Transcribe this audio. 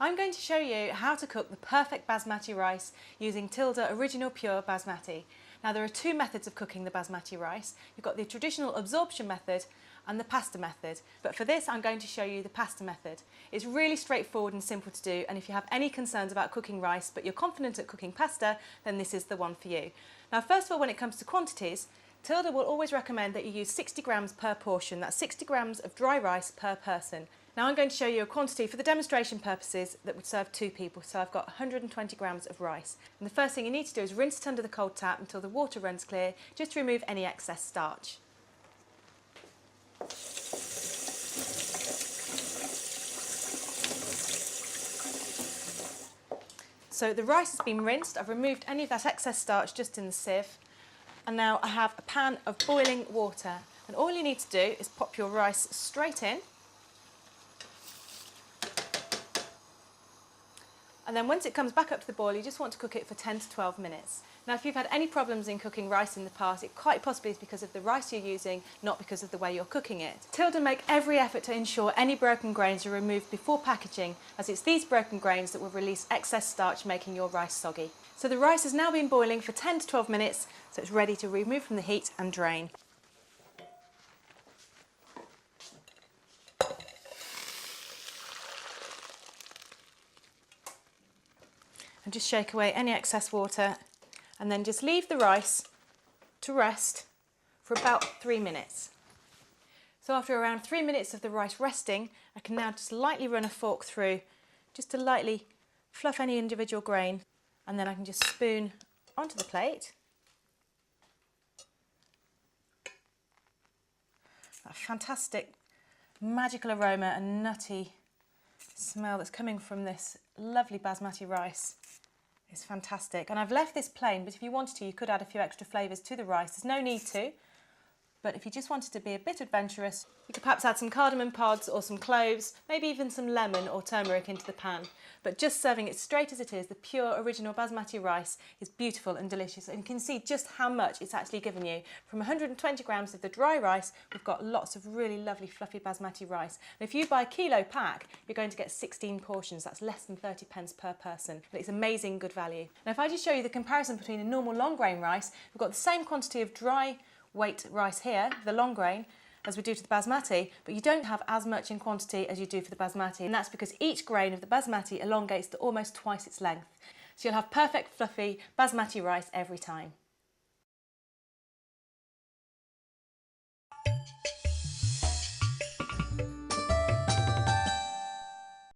I'm going to show you how to cook the perfect basmati rice using Tilda Original Pure Basmati. Now there are two methods of cooking the basmati rice. You've got the traditional absorption method and the pasta method, but for this I'm going to show you the pasta method. It's really straightforward and simple to do, and if you have any concerns about cooking rice but you're confident at cooking pasta, then this is the one for you. Now first of all, when it comes to quantities, Tilda will always recommend that you use 60 grams per portion. That's 60 grams of dry rice per person. Now I'm going to show you a quantity for the demonstration purposes that would serve 2 people. So I've got 120 grams of rice. And the first thing you need to do is rinse it under the cold tap until the water runs clear, just to remove any excess starch. So the rice has been rinsed. I've removed any of that excess starch just in the sieve. And now I have a pan of boiling water. And all you need to do is pop your rice straight in. And then once it comes back up to the boil, you just want to cook it for 10 to 12 minutes. Now if you've had any problems in cooking rice in the past, it quite possibly is because of the rice you're using, not because of the way you're cooking it. Tilda make every effort to ensure any broken grains are removed before packaging, as it's these broken grains that will release excess starch, making your rice soggy. So the rice has now been boiling for 10 to 12 minutes, so it's ready to remove from the heat and drain. And just shake away any excess water, and then just leave the rice to rest for about 3 minutes. So after around 3 minutes of the rice resting, I can now just lightly run a fork through, just to lightly fluff any individual grain, and then I can just spoon onto the plate. That fantastic magical aroma and nutty smell that's coming from this lovely basmati rice is fantastic. And I've left this plain, but if you wanted to, you could add a few extra flavours to the rice. There's no need to, but if you just wanted to be a bit adventurous, you could perhaps add some cardamom pods or some cloves, maybe even some lemon or turmeric into the pan. But just serving it straight as it is, the pure original basmati rice is beautiful and delicious, and you can see just how much it's actually given you. From 120 grams of the dry rice, we've got lots of really lovely fluffy basmati rice. And if you buy a kilo pack, you're going to get 16 portions. That's less than 30 pence per person. And it's amazing good value. Now if I just show you the comparison between a normal long grain rice, we've got the same quantity of dry weight rice here, the long grain, as we do to the basmati, but you don't have as much in quantity as you do for the basmati, and that's because each grain of the basmati elongates to almost twice its length. So you'll have perfect fluffy basmati rice every time.